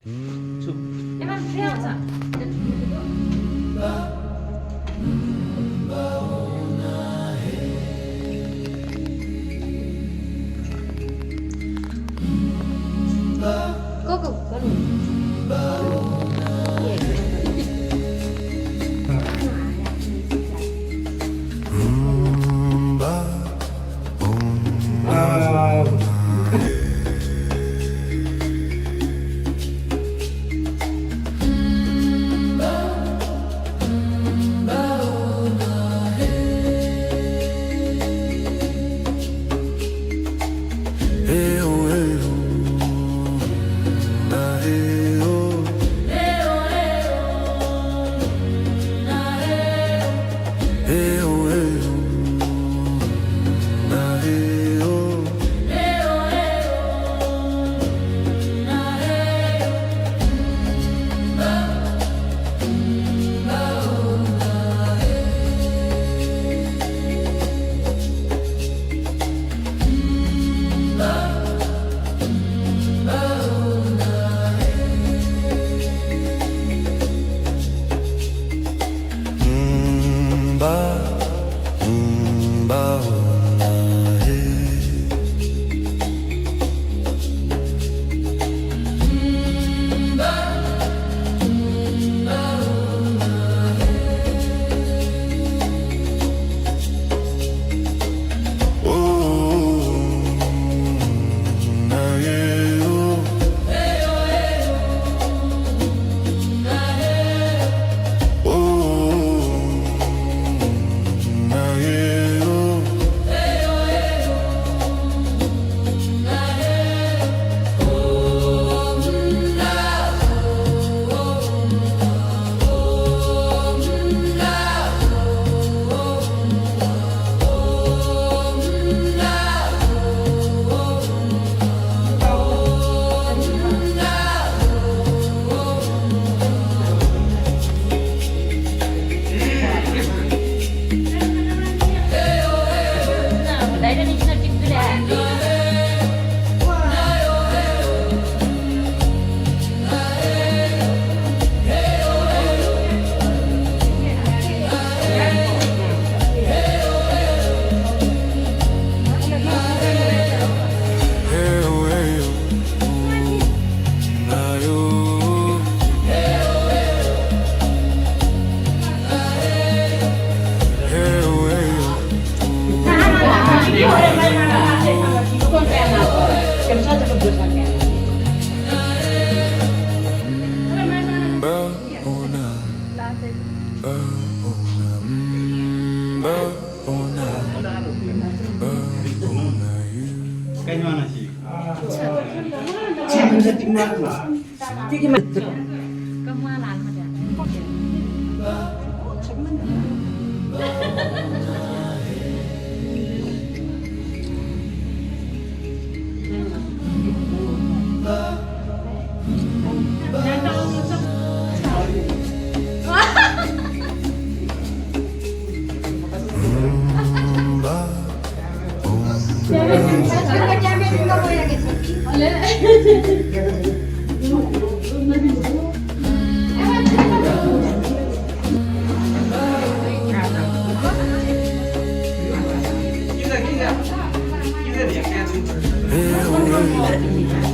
Emang siapa? Koko, baru. Cái nhoan là gì? Chị sẽ tính mạng mà. Cái mặt. Có hoa lan mà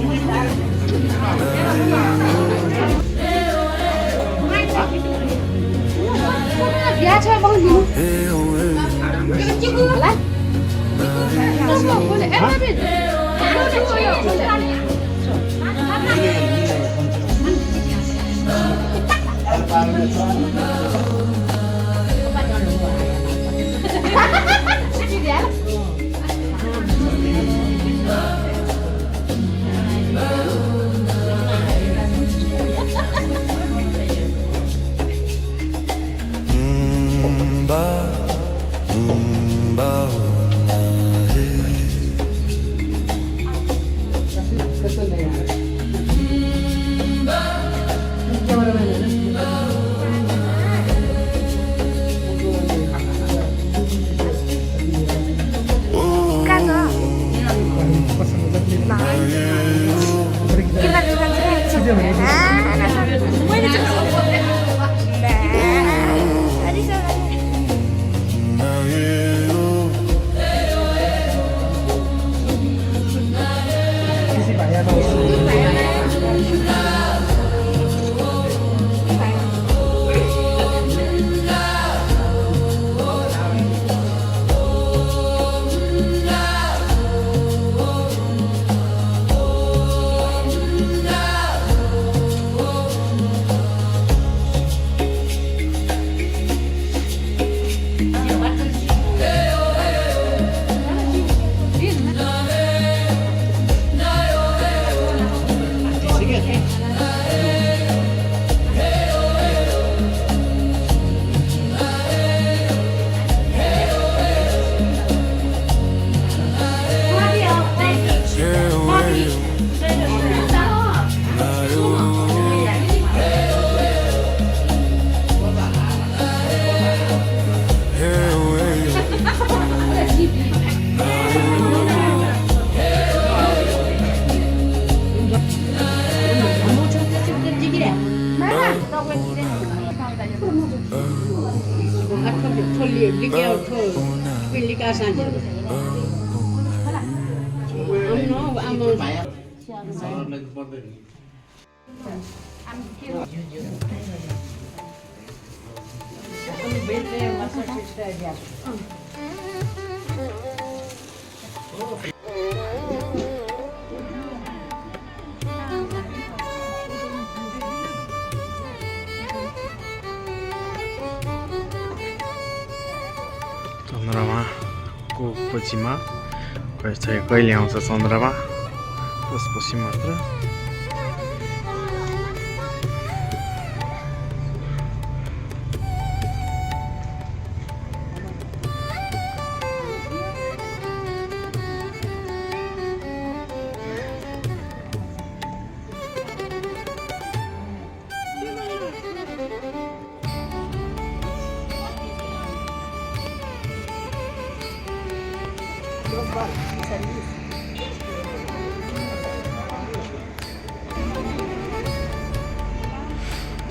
Cái gì? चन्द्रमाको पछिमा कहिले आउँछ चन्द्रमा त्यसपछि मात्र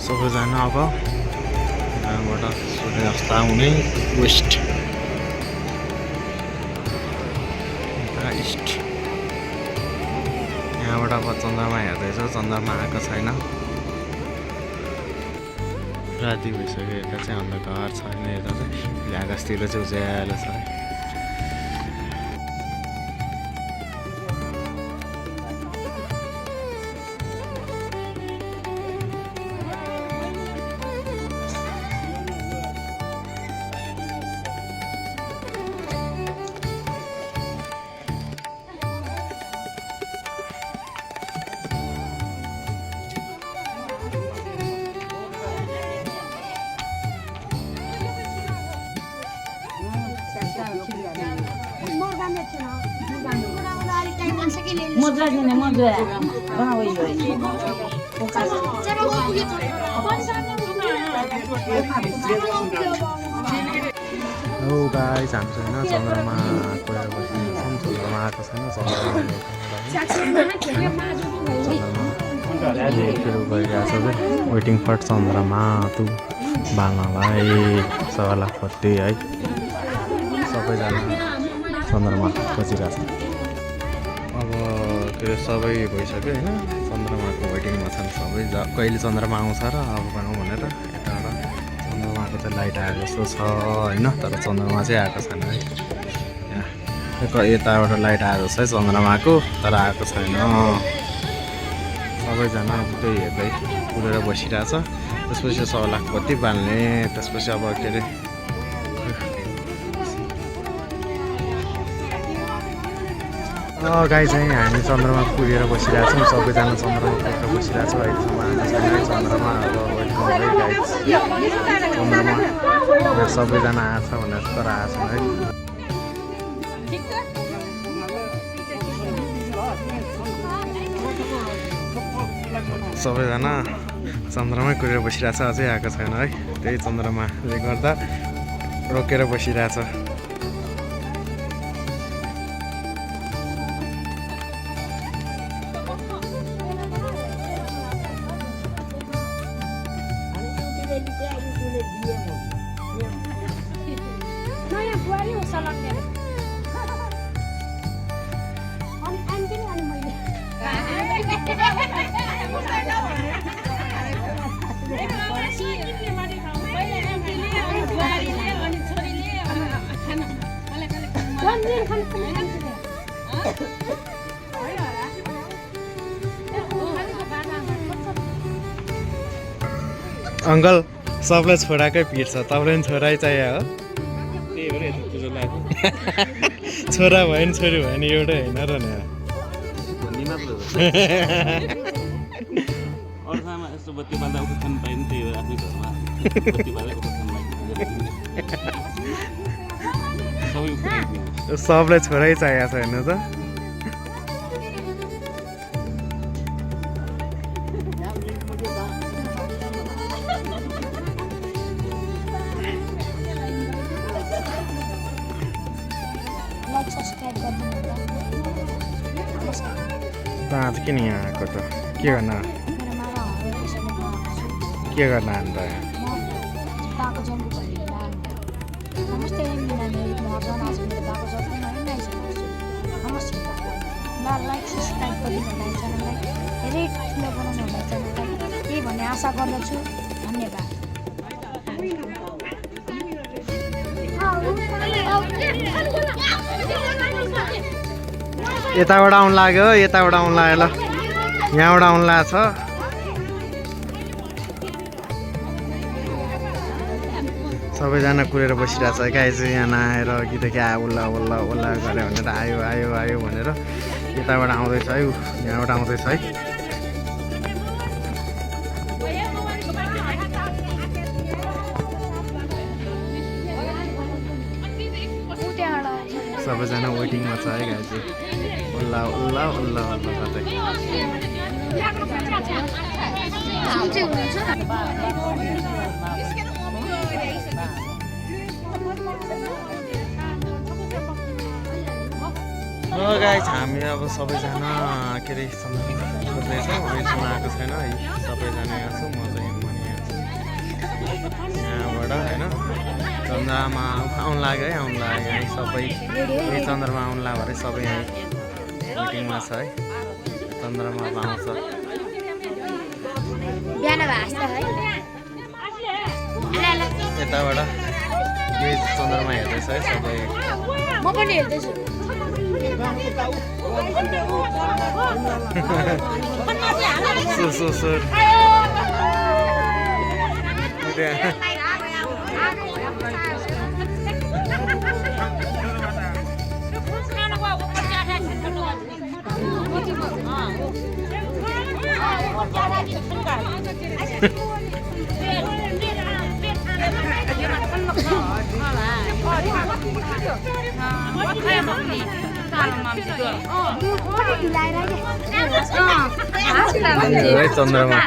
सबैजना अब यहाँबाट सूर्यास्त आउने वेस्ट इस्ट यहाँबाट अब चन्द्रमा हेर्दैछ चन्द्रमा आएको छैन राति भइसक्यो यता चाहिँ अन्धकार छैन यता चाहिँ आकाशतिर चाहिँ उज्यालो छ मुद्रा दिने मुद्रा गाइस हामी छैन चन्द्रमा गएर बसिरहेछौँ चन्द्रमा आएको छैन चन्द्रमा वेटिङ फर चन्द्रमा तु बाल्नलाई सवालापट्टि है सबैजना चन्द्रमा खोजिरहेछ अब त्यो सबै भइसक्यो होइन चन्द्रमाको वेटिङमा छन् सबै कहिले चन्द्रमा आउँछ र अब गाउँ भनेर यताबाट चन्द्रमाको चाहिँ लाइट आएको जस्तो छ होइन तर चन्द्रमा चाहिँ आएको छैन है यहाँ यताबाट लाइट आएको छ है चन्द्रमाको तर आएको छैन सबैजना त्यही हेर्दै कुदेर बसिरहेछ त्यसपछि सौलाखपट्टि बाल्ने त्यसपछि अब के अरे गाई चाहिँ हामी चन्द्रमा कुदेर बसिरहेछौँ सबैजना चन्द्रमा कुदेर बसिरहेछौँ अहिलेसम्म आएको छैन चन्द्रमा अब चन्द्रमा यहाँ सबैजना आएको छ भनेर तर आएको छैन है सबैजना चन्द्रमै कुदेर बसिरहेछ अझै आएको छैन है त्यही चन्द्रमाले गर्दा रोकेर बसिरहेछ अङ्कल सबलाई छोराकै पिर छ तपाईँलाई पनि छोरै चाहियो हो छोरा भयो नि छोरी भयो नि एउटै होइन र नि सबलाई छोरै चाहिएको छ हेर्नु त आज किन यहाँ आएको त के गर्न अन्त नमस्ते लाइक सब्सक्राइब गरिदिनु होला च्यानललाई धेरै ठुलो बनाउनु होला च्यानललाई त्यही भन्ने आशा गर्दछु धन्यवाद यताबाट आउनु लाग्यो यताबाट आउनु लाग्यो ल यहाँबाट आउनु लागेको छ सबैजना कुरेर बसिरहेको छ गाई चाहिँ यहाँ नआएर कि उल्ला उल्ला उल्ला गऱ्यो भनेर आयो आयो आयो भनेर यताबाट आउँदैछ है यहाँबाट आउँदैछ है सबैजना वेटिङमा छ है गाई चाहिँ उल्ला उल्ला उल्ला उल्ला गर्दै गाई हामी अब सबैजना के अरे सोध्दैछौँ अहिलेसम्म आएको छैन है सबैजना यहाँ छु म चाहिँ यहाँ छु यहाँबाट होइन चन्द्रमा आउनु लाग्यो है आउनु लाग्यो है सबै यही चन्द्रमा आउनु लाग्यो भने सबै यहाँ मिटिङमा छ है चन्द्रमा अब आउँछ यताबाट यही चन्द्रमा हेर्दैछ है सबै म पनि हेर्दैछु चन्द्रमा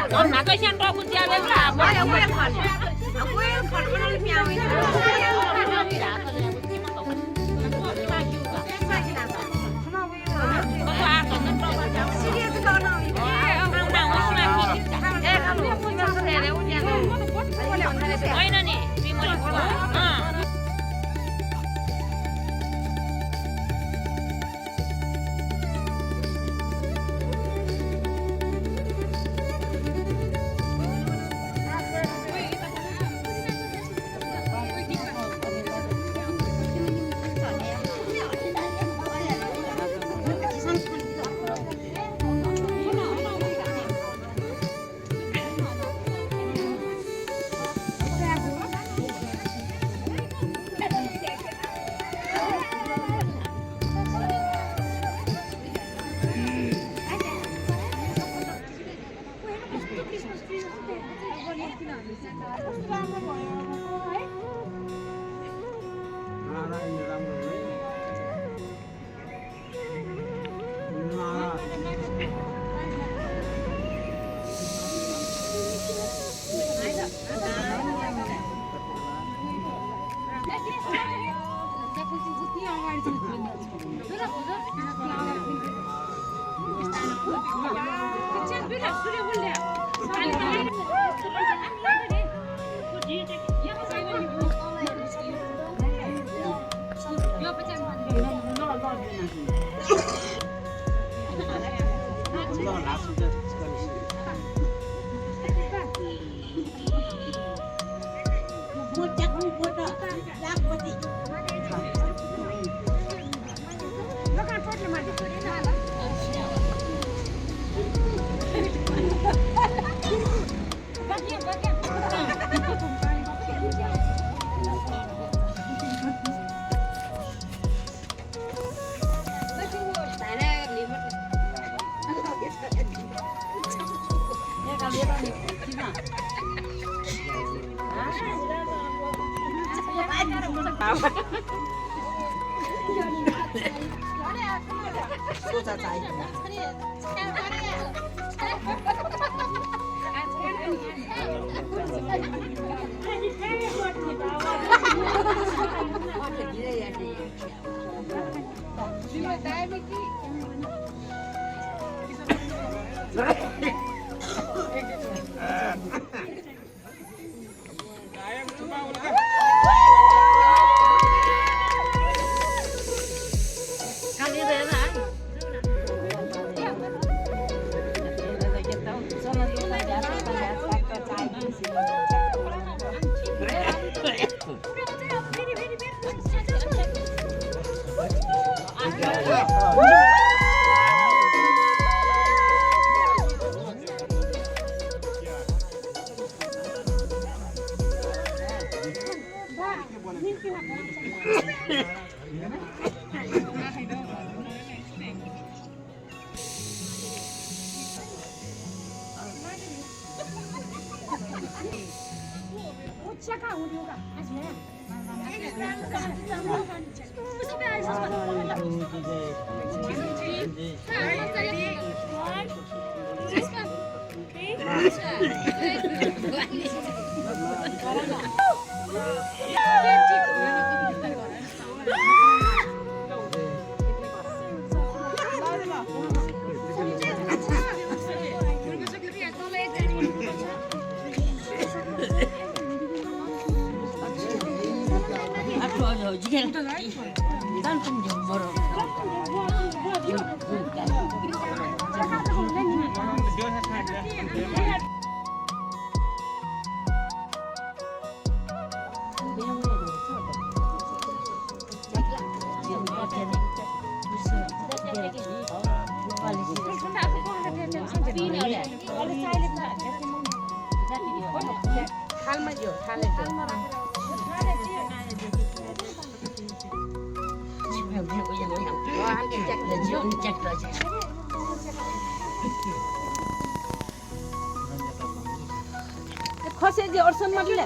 खसेजी अर्सन मगले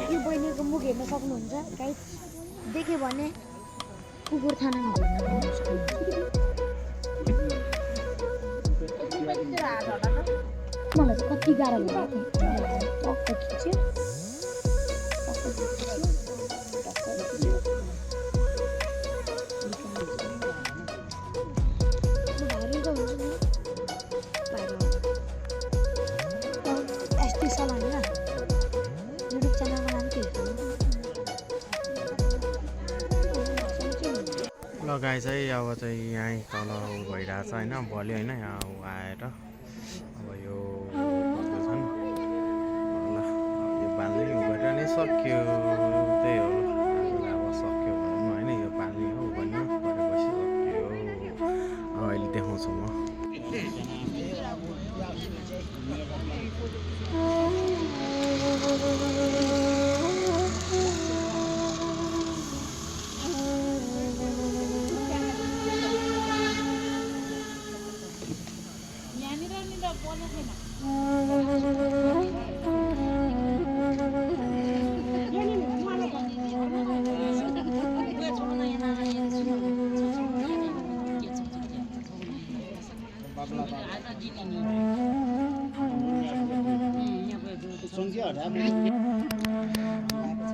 यो बहिनीको मुख हेर्न सक्नुहुन्छ गाइस देख्यो भने कुकुर थानामा मलाई चाहिँ कति गाह्रो भयो खिच्यो एसटी सलाम होइन युट्युब च्यानलमा नाम के ल गाई चाहिँ अब चाहिँ यहीँ तल भइरहेछ होइन भोलि होइन यहाँ आएर अब यो गर्दैछन् ल यो पाल्ने यो गरेर नै सक्यो त्यही हो अब सक्यो भनौँ होइन यो पाल्ने हो भन्यो गरेपछि सक्यो अहिले देखाउँछु म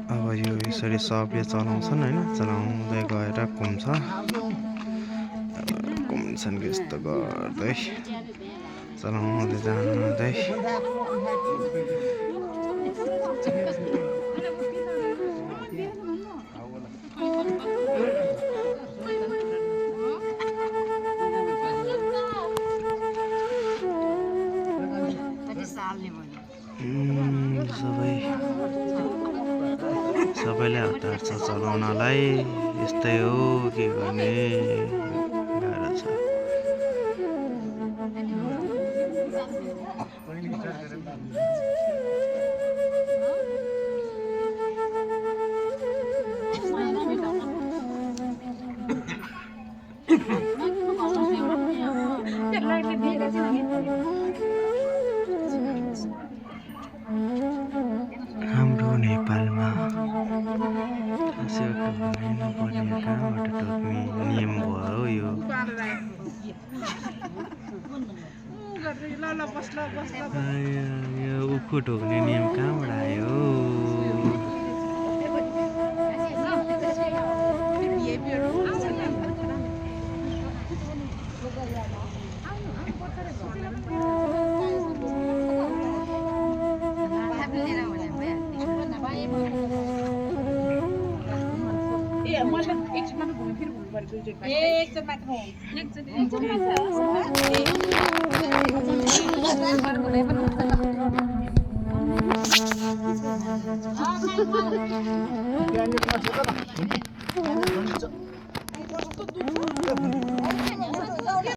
अब यो यसरी सबले चलाउँछन् होइन चलाउँदै गएर घुम्छ घुम्छन् कि यस्तो गर्दै चलाउँदै जाँदै सबैले हतार छ चलाउनलाई यस्तै हो के गर्ने गाह्रो छ हाम्रो नेपालमा सेतो नपर्ने कहाँबाट टोक्ने नियम भयो यो यो उखु ठोक्ने नियम कहाँबाट आयो एकचोटि मात्र